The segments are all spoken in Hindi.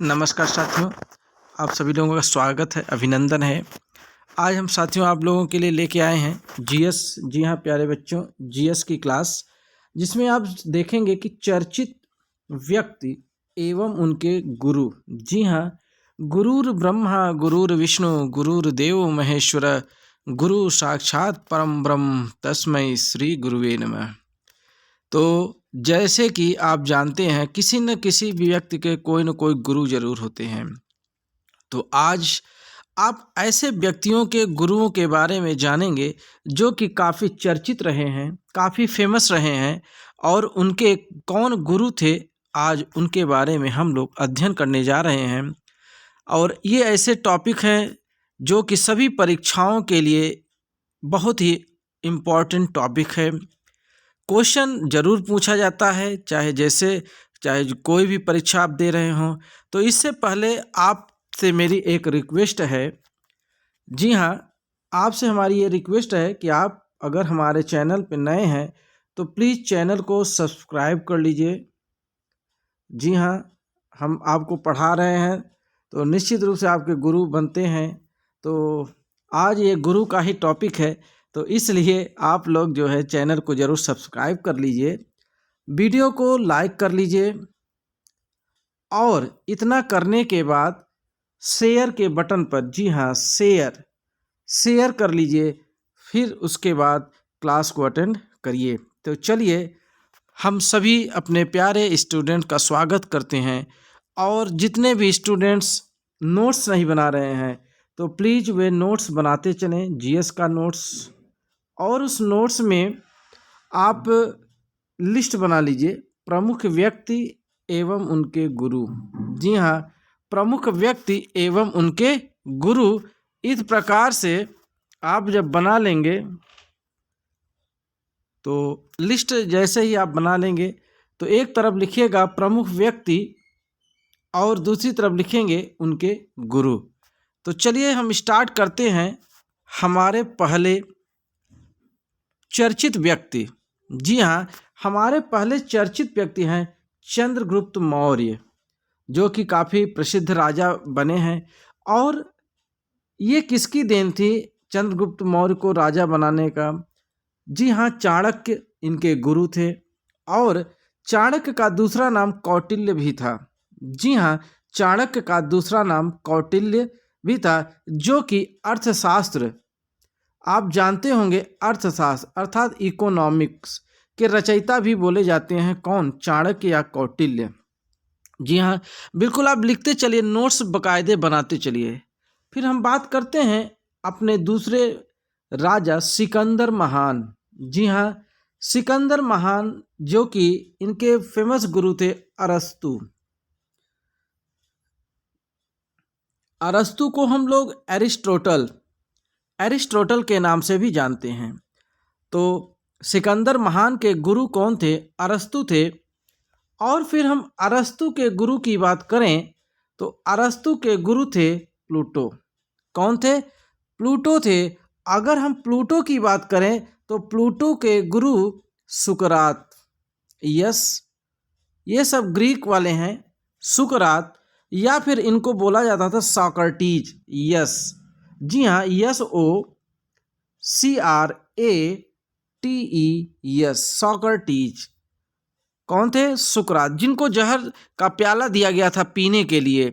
नमस्कार साथियों, आप सभी लोगों का स्वागत है, अभिनंदन है। आज हम साथियों आप लोगों के लिए लेके आए हैं जीएस। जी हाँ प्यारे बच्चों, जीएस की क्लास जिसमें आप देखेंगे कि चर्चित व्यक्ति एवं उनके गुरु। जी हाँ, गुरुर ब्रह्मा गुरुर विष्णु गुरुर्देव महेश्वर गुरु साक्षात परम ब्रह्म तस्मै श्री गुरुवे नमः। तो जैसे कि आप जानते हैं किसी न किसी भी व्यक्ति के कोई न कोई गुरु जरूर होते हैं। तो आज आप ऐसे व्यक्तियों के गुरुओं के बारे में जानेंगे जो कि काफ़ी चर्चित रहे हैं, काफ़ी फेमस रहे हैं, और उनके कौन गुरु थे आज उनके बारे में हम लोग अध्ययन करने जा रहे हैं। और ये ऐसे टॉपिक हैं जो कि सभी परीक्षाओं के लिए बहुत ही इम्पोर्टेंट टॉपिक है। क्वेश्चन ज़रूर पूछा जाता है, चाहे कोई भी परीक्षा आप दे रहे हों। तो इससे पहले आपसे मेरी एक रिक्वेस्ट है। जी हाँ, आपसे हमारी ये रिक्वेस्ट है कि आप अगर हमारे चैनल पर नए हैं तो प्लीज़ चैनल को सब्सक्राइब कर लीजिए। जी हाँ, हम आपको पढ़ा रहे हैं तो निश्चित रूप से आपके गुरु बनते हैं। तो आज ये गुरु का ही टॉपिक है, तो इसलिए आप लोग जो है चैनल को ज़रूर सब्सक्राइब कर लीजिए, वीडियो को लाइक कर लीजिए, और इतना करने के बाद शेयर के बटन पर, जी हाँ शेयर कर लीजिए, फिर उसके बाद क्लास को अटेंड करिए। तो चलिए हम सभी अपने प्यारे स्टूडेंट का स्वागत करते हैं। और जितने भी स्टूडेंट्स नोट्स नहीं बना रहे हैं तो प्लीज़ वे नोट्स बनाते चलें, जीएस का नोट्स। और उस नोट्स में आप लिस्ट बना लीजिए प्रमुख व्यक्ति एवं उनके गुरु। जी हाँ, प्रमुख व्यक्ति एवं उनके गुरु। इस प्रकार से आप जब बना लेंगे तो लिस्ट जैसे ही आप बना लेंगे तो एक तरफ लिखिएगा प्रमुख व्यक्ति और दूसरी तरफ लिखेंगे उनके गुरु। तो चलिए हम स्टार्ट करते हैं। हमारे पहले चर्चित व्यक्ति, जी हाँ, हमारे पहले चर्चित व्यक्ति हैं चंद्रगुप्त मौर्य, जो कि काफ़ी प्रसिद्ध राजा बने हैं। और ये किसकी देन थी चंद्रगुप्त मौर्य को राजा बनाने का? जी हाँ, चाणक्य इनके गुरु थे। और चाणक्य का दूसरा नाम कौटिल्य भी था। जी हाँ, चाणक्य का दूसरा नाम कौटिल्य भी था, जो कि अर्थशास्त्र, आप जानते होंगे, अर्थशास्त्र अर्थात इकोनॉमिक्स के रचयिता भी बोले जाते हैं। कौन? चाणक्य या कौटिल्य। जी हाँ, बिल्कुल आप लिखते चलिए, नोट्स बाकायदे बनाते चलिए। फिर हम बात करते हैं अपने दूसरे राजा सिकंदर महान। जी हाँ, सिकंदर महान, जो कि इनके फेमस गुरु थे अरस्तु। अरस्तु को हम लोग एरिस्टोटल के नाम से भी जानते हैं। तो सिकंदर महान के गुरु कौन थे? अरस्तु थे। और फिर हम अरस्तु के गुरु की बात करें तो अरस्तु के गुरु थे प्लूटो। कौन थे? प्लूटो थे। अगर हम प्लूटो की बात करें तो प्लूटो के गुरु सुकरात। यस, ये सब ग्रीक वाले हैं, सुकरात, या फिर इनको बोला जाता था सॉक्रेटिस। यस, जी हाँ, SOCRATES, सॉक्रेटिस। कौन थे? सुकरात, जिनको जहर का प्याला दिया गया था पीने के लिए,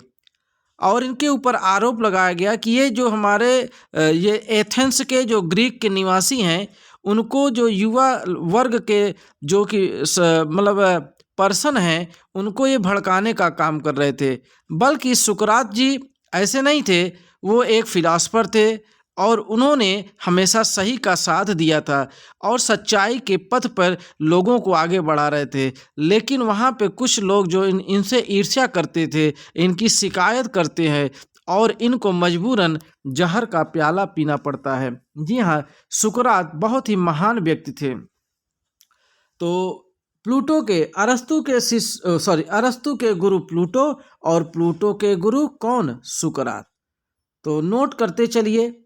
और इनके ऊपर आरोप लगाया गया कि ये जो हमारे ये एथेंस के जो ग्रीक के निवासी हैं, उनको जो युवा वर्ग के जो कि मतलब पर्सन हैं, उनको ये भड़काने का काम कर रहे थे। बल्कि सुकरात जी ऐसे नहीं थे, वो एक फिलासफर थे और उन्होंने हमेशा सही का साथ दिया था और सच्चाई के पथ पर लोगों को आगे बढ़ा रहे थे। लेकिन वहाँ पे कुछ लोग जो इनसे ईर्ष्या करते थे, इनकी शिकायत करते हैं और इनको मजबूरन जहर का प्याला पीना पड़ता है। जी हाँ, सुकरात बहुत ही महान व्यक्ति थे। तो प्लूटो के अरस्तु के गुरु प्लूटो और प्लूटो के गुरु कौन? सुकरात। तो नोट करते चलिए,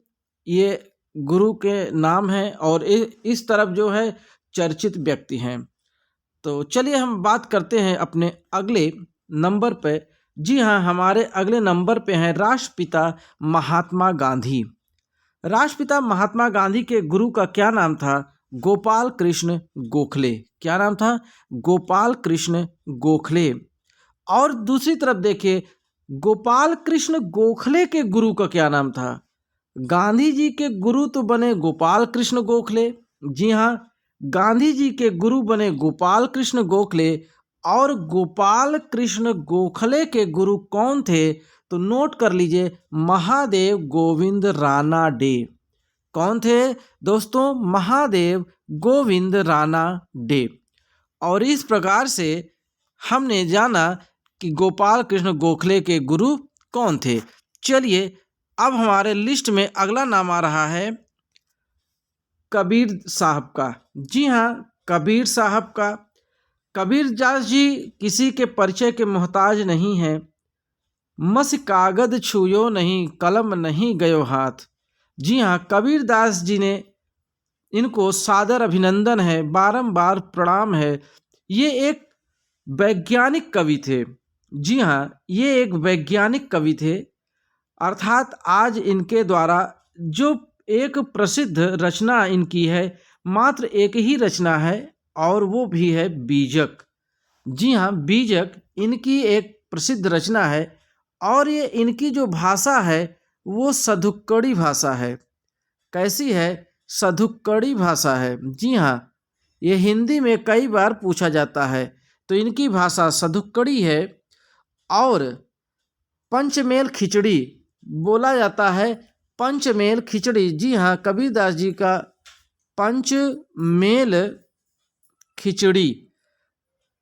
ये गुरु के नाम हैं और इस तरफ जो है चर्चित व्यक्ति हैं। तो चलिए हम बात करते हैं अपने अगले नंबर पे जी हाँ, हमारे अगले नंबर पे हैं राष्ट्रपिता महात्मा गांधी। राष्ट्रपिता महात्मा गांधी के गुरु का क्या नाम था? गोपाल कृष्ण गोखले। क्या नाम था? गोपाल कृष्ण गोखले। और दूसरी तरफ देखिए, गोपाल कृष्ण गोखले के गुरु का क्या नाम था? गांधी जी के गुरु तो बने गोपाल कृष्ण गोखले। जी हाँ, गांधी जी के गुरु बने गोपाल कृष्ण गोखले। और गोपाल कृष्ण गोखले के गुरु कौन थे? तो नोट कर लीजिए, महादेव गोविंद राणा डे। कौन थे दोस्तों? महादेव गोविंद राणा डे। और इस प्रकार से हमने जाना कि गोपाल कृष्ण गोखले के गुरु कौन थे। चलिए, अब हमारे लिस्ट में अगला नाम आ रहा है कबीर साहब का। जी हाँ, कबीर साहब का। कबीर दास जी किसी के परिचय के मोहताज नहीं हैं। मस कागद छुयो नहीं, कलम नहीं गयो हाथ। जी हाँ, कबीर दास जी ने, इनको सादर अभिनंदन है, बारंबार प्रणाम है। ये एक वैज्ञानिक कवि थे। जी हाँ, ये एक वैज्ञानिक कवि थे। अर्थात आज इनके द्वारा जो एक प्रसिद्ध रचना इनकी है, मात्र एक ही रचना है, और वो भी है बीजक। जी हाँ, बीजक इनकी एक प्रसिद्ध रचना है। और ये इनकी जो भाषा है वो सधुक्कड़ी भाषा है। कैसी है? सधुक्कड़ी भाषा है। जी हाँ, ये हिंदी में कई बार पूछा जाता है। तो इनकी भाषा सधुक्कड़ी है। और पंचमेल खिचड़ी बोला जाता है। पंचमेल खिचड़ी, जी हाँ, कबीरदास जी का पंचमेल खिचड़ी,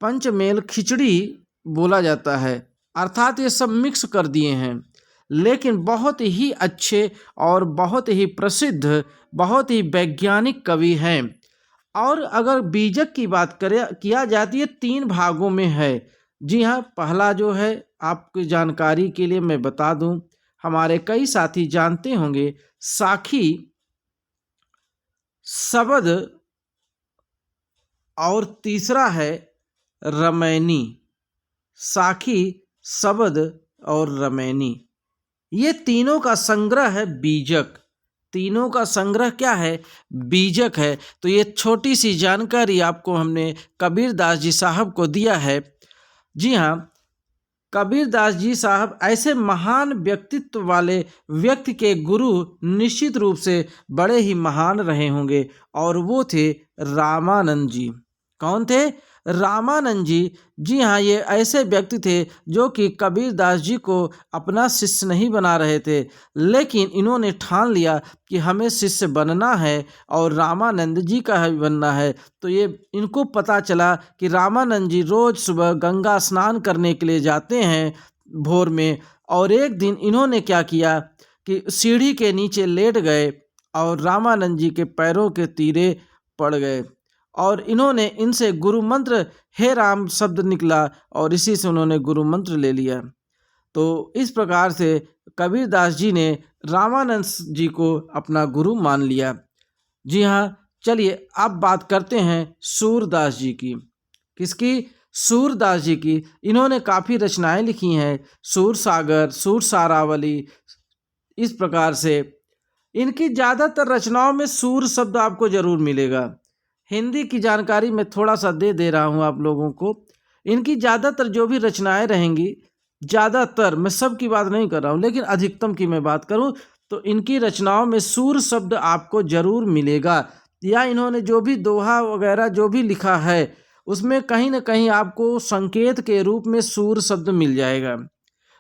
पंचमेल खिचड़ी बोला जाता है। अर्थात ये सब मिक्स कर दिए हैं, लेकिन बहुत ही अच्छे और बहुत ही प्रसिद्ध, बहुत ही वैज्ञानिक कवि हैं। और अगर बीजक की बात करें किया जाती है, 3 भागों में है। जी हाँ, पहला जो है, आपकी जानकारी के लिए मैं बता दूं, हमारे कई साथी जानते होंगे, साखी, शबद, और तीसरा है रमैनी। साखी, शबद और रमैनी, ये तीनों का संग्रह है बीजक। तीनों का संग्रह क्या है? बीजक है। तो ये छोटी सी जानकारी आपको हमने कबीरदास जी साहब को दिया है। जी हाँ, कबीरदास जी साहब ऐसे महान व्यक्तित्व वाले व्यक्ति के गुरु निश्चित रूप से बड़े ही महान रहे होंगे, और वो थे रामानंद जी। कौन थे? रामानंद जी। जी हाँ, ये ऐसे व्यक्ति थे जो कि कबीरदास जी को अपना शिष्य नहीं बना रहे थे, लेकिन इन्होंने ठान लिया कि हमें शिष्य बनना है और रामानंद जी का ही बनना है। तो ये इनको पता चला कि रामानंद जी रोज़ सुबह गंगा स्नान करने के लिए जाते हैं भोर में। और एक दिन इन्होंने क्या किया कि सीढ़ी के नीचे लेट गए और रामानंद जी के पैरों के तीरे पड़ गए, और इन्होंने इनसे गुरु मंत्र हे राम शब्द निकला, और इसी से उन्होंने गुरु मंत्र ले लिया। तो इस प्रकार से कबीरदास जी ने रामानंद जी को अपना गुरु मान लिया। जी हाँ, चलिए अब बात करते हैं सूरदास जी की। किसकी? सूरदास जी की। इन्होंने काफ़ी रचनाएं लिखी हैं, सूर सागर, सूर सारावली, इस प्रकार से। इनकी ज़्यादातर रचनाओं में सूर शब्द आपको जरूर मिलेगा। हिंदी की जानकारी मैं थोड़ा सा दे रहा हूँ आप लोगों को। इनकी ज़्यादातर जो भी रचनाएं रहेंगी, ज़्यादातर, मैं सब की बात नहीं कर रहा हूँ, लेकिन अधिकतम की मैं बात करूँ तो इनकी रचनाओं में सूर शब्द आपको जरूर मिलेगा। या इन्होंने जो भी दोहा वगैरह जो भी लिखा है, उसमें कहीं ना कहीं आपको संकेत के रूप में सूर शब्द मिल जाएगा।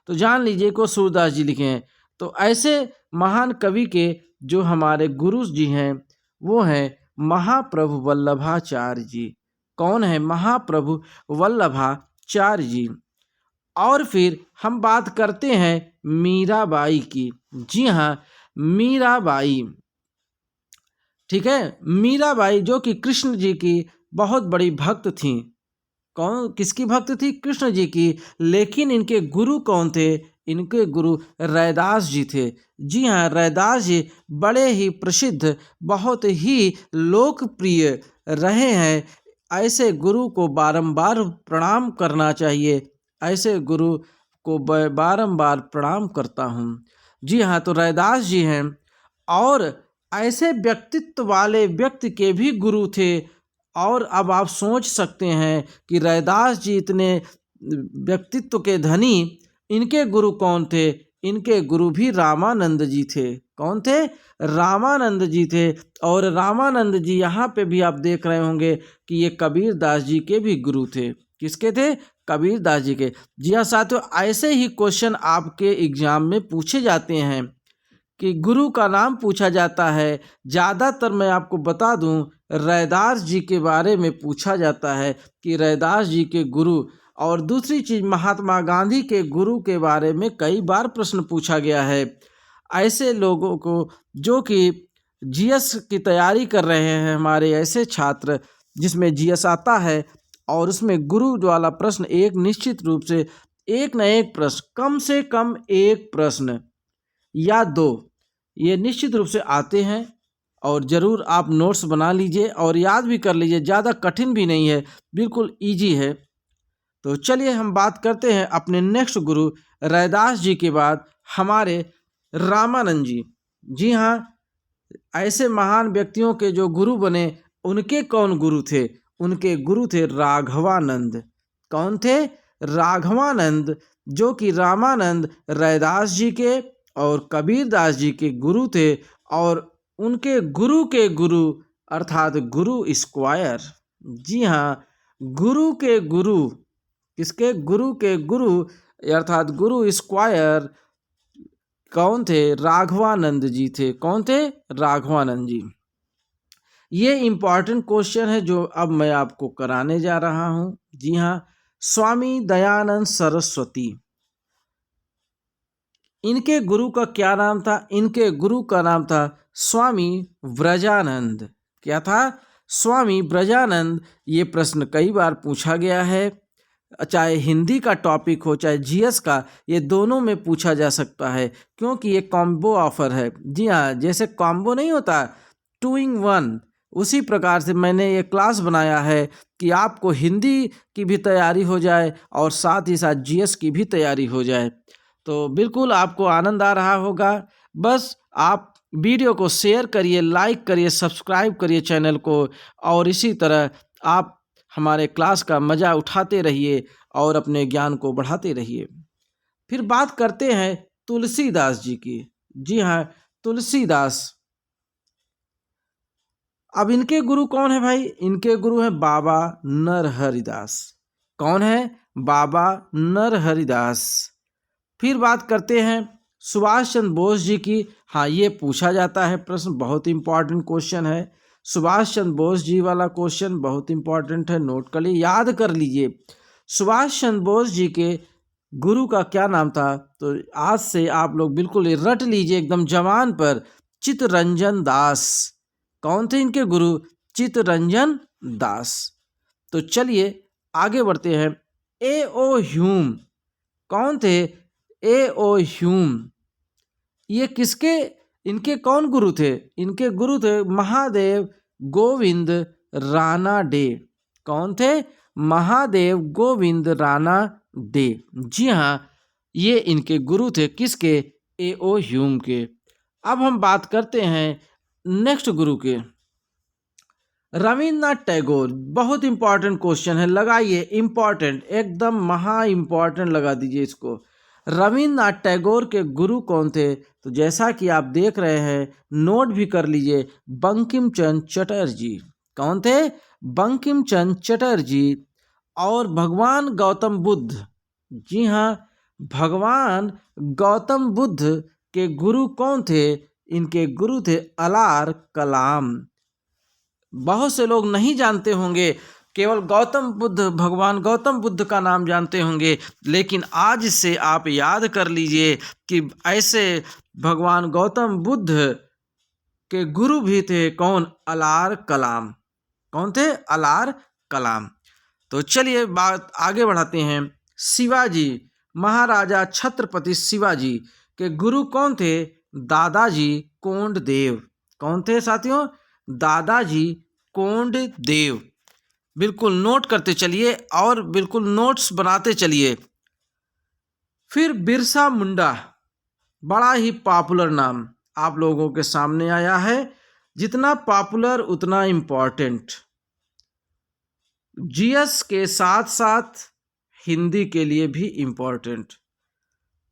तो जान लीजिए को सूरदास जी लिखे हैं। तो ऐसे महान कवि के जो हमारे गुरु जी हैं वो हैं महाप्रभु वल्लभाचार्य जी। कौन है? महाप्रभु वल्लभाचार्य जी। और फिर हम बात करते हैं मीराबाई की। जी हाँ, मीराबाई, ठीक है। मीराबाई जो कि कृष्ण जी की बहुत बड़ी भक्त थी। कौन? किसकी भक्त थी? कृष्ण जी की। लेकिन इनके गुरु कौन थे? इनके गुरु रैदास जी थे। जी हाँ, रैदास जी बड़े ही प्रसिद्ध, बहुत ही लोकप्रिय रहे हैं। ऐसे गुरु को बारंबार प्रणाम करना चाहिए। ऐसे गुरु को बारंबार प्रणाम करता हूँ। जी हाँ, तो रैदास जी हैं और ऐसे व्यक्तित्व वाले व्यक्ति के भी गुरु थे। और अब आप सोच सकते हैं कि रैदास जी इतने व्यक्तित्व के धनी, इनके गुरु कौन थे? इनके गुरु भी रामानंद जी थे। कौन थे? रामानंद जी थे। और रामानंद जी यहाँ पे भी आप देख रहे होंगे कि ये कबीर दास जी के भी गुरु थे। किसके थे? कबीर दास जी के। जी हाँ साथियों, ऐसे ही क्वेश्चन आपके एग्जाम में पूछे जाते हैं कि गुरु का नाम पूछा जाता है। ज़्यादातर मैं आपको बता दूं, रैदास जी के बारे में पूछा जाता है कि रैदास जी के गुरु। और दूसरी चीज़, महात्मा गांधी के गुरु के बारे में कई बार प्रश्न पूछा गया है। ऐसे लोगों को जो कि जीएस की तैयारी कर रहे हैं, हमारे ऐसे छात्र जिसमें जीएस आता है और उसमें गुरु वाला प्रश्न एक निश्चित रूप से एक न एक प्रश्न, कम से कम एक प्रश्न या दो, ये निश्चित रूप से आते हैं। और ज़रूर आप नोट्स बना लीजिए और याद भी कर लीजिए, ज़्यादा कठिन भी नहीं है, बिल्कुल इजी है। तो चलिए हम बात करते हैं अपने नेक्स्ट गुरु रैदास जी के बाद हमारे रामानंद जी। जी हाँ, ऐसे महान व्यक्तियों के जो गुरु बने, उनके कौन गुरु थे? उनके गुरु थे राघवानंद। कौन थे? राघवानंद, जो कि रामानंद रैदास जी के और कबीर दास जी के गुरु थे। और उनके गुरु के गुरु अर्थात गुरु स्क्वायर। जी हाँ, गुरु के गुरु, किसके? गुरु के गुरु अर्थात गुरु स्क्वायर कौन थे? राघवानंद जी थे। कौन थे? राघवानंद जी। ये इम्पॉर्टेंट क्वेश्चन है जो अब मैं आपको कराने जा रहा हूँ। जी हाँ, स्वामी दयानंद सरस्वती, इनके गुरु का क्या नाम था? इनके गुरु का नाम था स्वामी ब्रजानंद। क्या था? स्वामी ब्रजानंद। ये प्रश्न कई बार पूछा गया है, चाहे हिंदी का टॉपिक हो चाहे जीएस का, ये दोनों में पूछा जा सकता है क्योंकि ये कॉम्बो ऑफर है। जी हाँ, जैसे कॉम्बो नहीं होता 2 in 1, उसी प्रकार से मैंने ये क्लास बनाया है कि आपको हिंदी की भी तैयारी हो जाए और साथ ही साथ जीएस की भी तैयारी हो जाए। तो बिल्कुल आपको आनंद आ रहा होगा। बस आप वीडियो को शेयर करिए, लाइक करिए, सब्सक्राइब करिए चैनल को, और इसी तरह आप हमारे क्लास का मज़ा उठाते रहिए और अपने ज्ञान को बढ़ाते रहिए। फिर बात करते हैं तुलसीदास जी की। जी हाँ, तुलसीदास। अब इनके गुरु कौन है भाई? इनके गुरु हैं बाबा नरहरिदास। कौन है? बाबा नरहरिदास। फिर बात करते हैं सुभाष चंद्र बोस जी की। हाँ, ये पूछा जाता है प्रश्न, बहुत इंपॉर्टेंट क्वेश्चन है। सुभाष चंद्र बोस जी वाला क्वेश्चन बहुत इंपॉर्टेंट है, नोट कर लीजिए, याद कर लीजिए। सुभाष चंद्र बोस जी के गुरु का क्या नाम था? तो आज से आप लोग बिल्कुल रट लीजिए एकदम जवान पर, चित्तरंजन दास। कौन थे इनके गुरु? चित्तरंजन दास। तो चलिए आगे बढ़ते हैं। ए.ओ. ह्यूम। कौन थे? ए.ओ. ह्यूम। ये किसके, इनके कौन गुरु थे? इनके गुरु थे महादेव गोविंद रानाडे। कौन थे? महादेव गोविंद रानाडे। जी हाँ, ये इनके गुरु थे। किसके? ए.ओ. ह्यूम के। अब हम बात करते हैं नेक्स्ट गुरु के, रविन्द्रनाथ टैगोर। बहुत इंपॉर्टेंट क्वेश्चन है, लगाइए, इंपॉर्टेंट, एकदम महा इंपॉर्टेंट लगा दीजिए इसको। रविन्द्रनाथ टैगोर के गुरु कौन थे? तो जैसा कि आप देख रहे हैं, नोट भी कर लीजिए, बंकिम चंद्र चटर्जी। कौन थे? बंकिम चंद्र चटर्जी। और भगवान गौतम बुद्ध। जी हाँ, भगवान गौतम बुद्ध के गुरु कौन थे? इनके गुरु थे अलार कलाम। बहुत से लोग नहीं जानते होंगे, केवल गौतम बुद्ध, भगवान गौतम बुद्ध का नाम जानते होंगे, लेकिन आज से आप याद कर लीजिए कि ऐसे भगवान गौतम बुद्ध के गुरु भी थे। कौन? अलार कलाम। कौन थे? अलार कलाम। तो चलिए बात आगे बढ़ाते हैं। शिवाजी, महाराजा छत्रपति शिवाजी के गुरु कौन थे? दादाजी कोंडदेव। कौन थे साथियों? दादाजी कोंडदेव। बिल्कुल नोट करते चलिए और बिल्कुल नोट्स बनाते चलिए। फिर बिरसा मुंडा, बड़ा ही पॉपुलर नाम आप लोगों के सामने आया है। जितना पॉपुलर उतना इम्पोर्टेंट। जीएस के साथ साथ हिंदी के लिए भी इम्पोर्टेंट।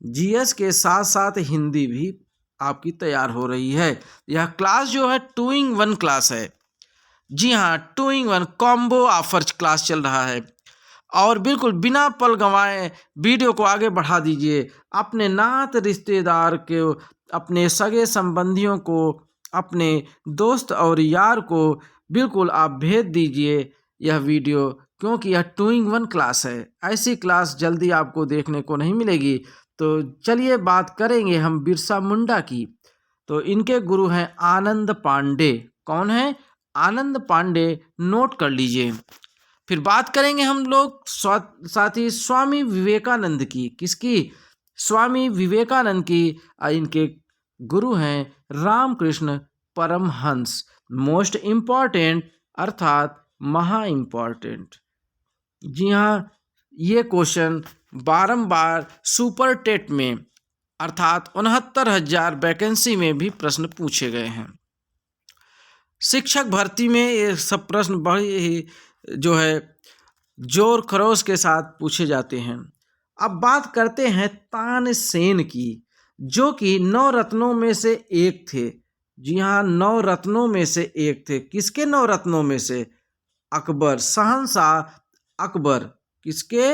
जीएस के साथ साथ हिंदी भी आपकी तैयार हो रही है। यह क्लास जो है 2-in-1 क्लास है। जी हाँ, 2-in-1 कॉम्बो ऑफर क्लास चल रहा है। और बिल्कुल बिना पल गंवाए वीडियो को आगे बढ़ा दीजिए। अपने नात रिश्तेदार के, अपने सगे संबंधियों को, अपने दोस्त और यार को बिल्कुल आप भेज दीजिए यह वीडियो, क्योंकि यह 2-in-1 क्लास है। ऐसी क्लास जल्दी आपको देखने को नहीं मिलेगी। तो चलिए बात करेंगे हम बिरसा मुंडा की। तो इनके गुरु हैं आनंद पांडे। कौन है? आनंद पांडे, नोट कर लीजिए। फिर बात करेंगे हम लोग साथ ही स्वामी विवेकानंद की। किसकी? स्वामी विवेकानंद की। इनके गुरु हैं रामकृष्ण परमहंस। मोस्ट इम्पॉर्टेंट अर्थात महा इम्पॉर्टेंट। जी हाँ, ये क्वेश्चन बारंबार सुपर टेट में अर्थात 69,000 वैकेंसी में भी प्रश्न पूछे गए हैं। शिक्षक भर्ती में ये सब प्रश्न बड़ी ही जो है जोर खरोश के साथ पूछे जाते हैं। अब बात करते हैं तानसेन की, जो कि 9 रत्नों में से एक थे। जी हाँ, 9 रत्नों में से एक थे। किसके 9 रत्नों में से? अकबर, शहंशाह अकबर। किसके?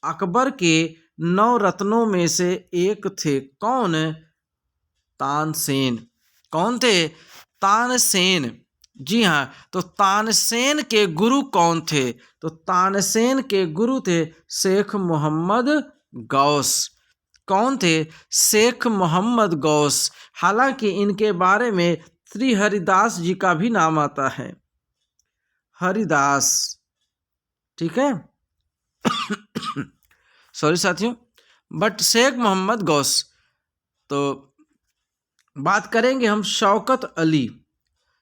अकबर के 9 रत्नों में से एक थे। कौन? तानसेन। कौन थे? तानसेन। जी हाँ, तो तानसेन के गुरु कौन थे? तो तानसेन के गुरु थे शेख मोहम्मद गौस। कौन थे? शेख मोहम्मद गौस। हालांकि इनके बारे में श्री हरिदास जी का भी नाम आता है। हरिदास, ठीक है। सॉरी साथियों, बट शेख मोहम्मद गौस। तो बात करेंगे हम शौकत अली।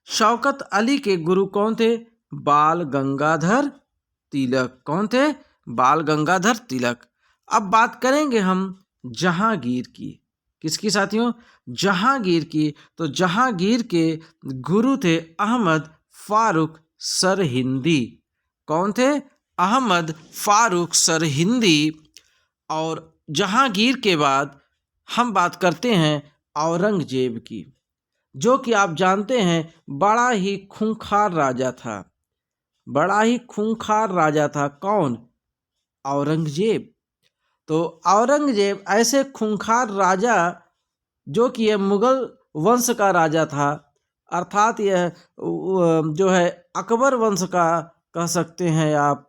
शौकत अली के गुरु कौन थे? बाल गंगाधर तिलक। कौन थे? बाल गंगाधर तिलक। अब बात करेंगे हम जहांगीर की। किसकी साथियों? जहांगीर की। तो जहांगीर के गुरु थे अहमद फारूक सरहिंदी। कौन थे? अहमद फारूक सरहिंदी। और जहांगीर के बाद हम बात करते हैं औरंगजेब की, जो कि आप जानते हैं बड़ा ही खूंखार राजा था। बड़ा ही खूंखार राजा था। कौन? औरंगजेब। तो औरंगजेब ऐसे खूंखार राजा, जो कि यह मुगल वंश का राजा था, अर्थात यह जो है अकबर वंश का कह सकते हैं आप,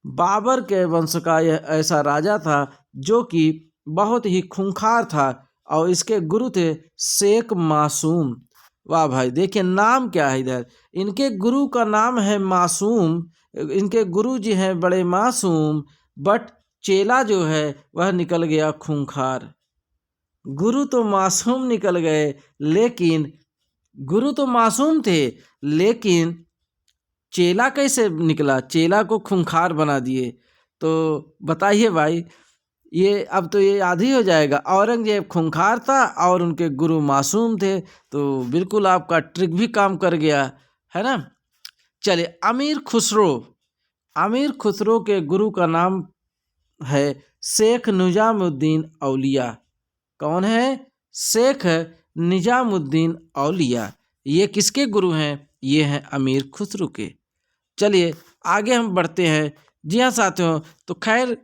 बाबर के वंश का यह ऐसा राजा था जो कि बहुत ही खूंखार था। और इसके गुरु थे शेख मासूम। वाह भाई, देखिए नाम क्या है इधर। इनके गुरु का नाम है मासूम। इनके गुरु जी हैं बड़े मासूम, बट चेला जो है वह निकल गया खूंखार। गुरु तो मासूम निकल गए, लेकिन गुरु तो मासूम थे, लेकिन चेला कैसे निकला? चेला को खूंखार बना दिए। तो बताइए भाई, ये अब तो ये याद ही हो जाएगा। औरंगजेब खूंखार था और उनके गुरु मासूम थे। तो बिल्कुल आपका ट्रिक भी काम कर गया, है ना। चलिए, अमीर खुसरो। अमीर खुसरो के गुरु का नाम है शेख निजामुद्दीन औलिया। कौन है? शेख निजामुद्दीन औलिया। ये किसके गुरु हैं? ये हैं अमीर खुसरो के। चलिए आगे हम बढ़ते हैं। जी हाँ साथियों, तो खैर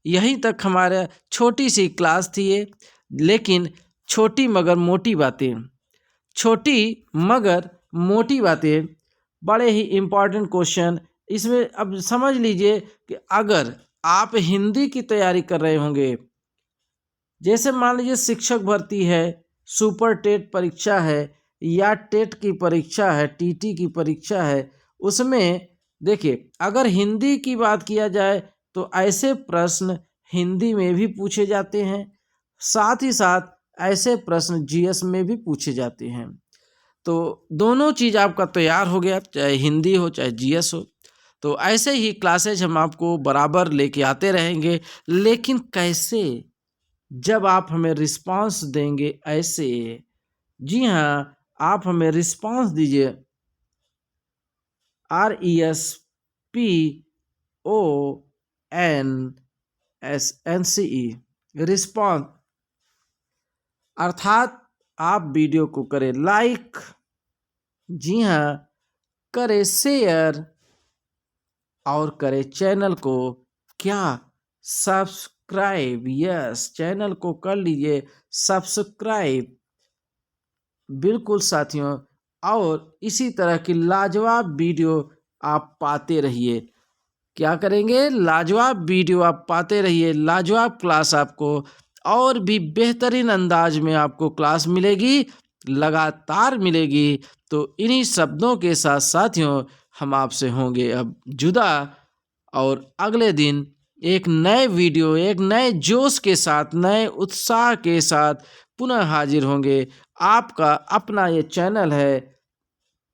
यहीं तक हमारा छोटी सी क्लास थी ये, लेकिन छोटी मगर मोटी बातें, छोटी मगर मोटी बातें, बड़े ही इम्पॉर्टेंट क्वेश्चन इसमें। अब समझ लीजिए कि अगर आप हिंदी की तैयारी कर रहे होंगे, जैसे मान लीजिए शिक्षक भर्ती है, सुपर टेट परीक्षा है, या टेट की परीक्षा है, टीटी की परीक्षा है, उसमें देखिए अगर हिंदी की बात किया जाए तो ऐसे प्रश्न हिंदी में भी पूछे जाते हैं, साथ ही साथ ऐसे प्रश्न जीएस में भी पूछे जाते हैं। तो दोनों चीज़ आपका तैयार हो गया, चाहे हिंदी हो चाहे जीएस हो। तो ऐसे ही क्लासेज हम आपको बराबर लेके आते रहेंगे, लेकिन कैसे? जब आप हमें रिस्पांस देंगे ऐसे। जी हाँ, आप हमें रिस्पांस दीजिए, RESPONSE, रिस्पॉन्स, अर्थात आप वीडियो को करें लाइक, जी हाँ, करें शेयर और करें चैनल को क्या, सब्सक्राइब। यस, चैनल को कर लीजिए सब्सक्राइब, बिल्कुल साथियों। और इसी तरह की लाजवाब वीडियो आप पाते रहिए। क्या करेंगे? लाजवाब वीडियो आप पाते रहिए, लाजवाब क्लास आपको और भी बेहतरीन अंदाज में आपको क्लास मिलेगी, लगातार मिलेगी। तो इन्हीं शब्दों के साथ साथियों हम आपसे होंगे अब जुदा, और अगले दिन एक नए वीडियो, एक नए जोश के साथ, नए उत्साह के साथ पुनः हाजिर होंगे। आपका अपना ये चैनल है,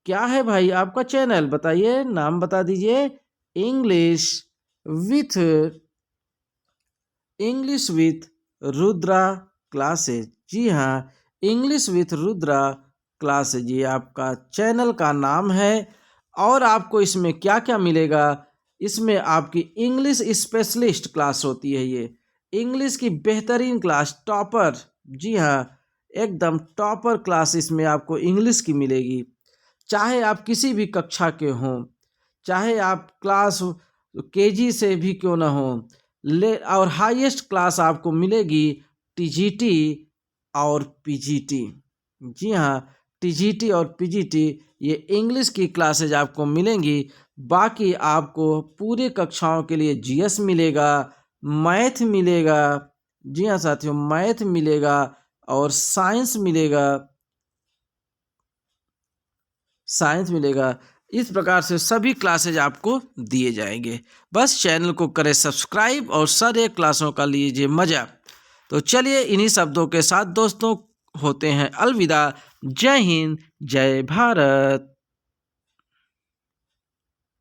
क्या है भाई आपका चैनल? बताइए, नाम बता दीजिए। English with Rudra classes. जी हाँ, इंग्लिश विथ रुद्रा क्लासेज ये आपका चैनल का नाम है। और आपको इसमें क्या क्या मिलेगा? इसमें आपकी इंग्लिश स्पेशलिस्ट क्लास होती है, ये इंग्लिश की बेहतरीन क्लास, टॉपर। जी हाँ, एकदम टॉपर क्लास इसमें आपको इंग्लिश की मिलेगी। चाहे आप किसी भी कक्षा के हों, चाहे आप क्लास केजी से भी क्यों ना हो, और हाईएस्ट क्लास आपको मिलेगी टीजीटी और पीजीटी। जी हाँ, टीजीटी और पीजीटी ये इंग्लिश की क्लासेज आपको मिलेंगी। बाकी आपको पूरे कक्षाओं के लिए जीएस मिलेगा, मैथ मिलेगा। जी हाँ साथियों, मैथ मिलेगा और साइंस मिलेगा। इस प्रकार से सभी क्लासेज आपको दिए जाएंगे। बस चैनल को करें सब्सक्राइब और सारे क्लासों का लीजिए मजा। तो चलिए इन्हीं शब्दों के साथ दोस्तों होते हैं अलविदा। जय हिंद, जय भारत।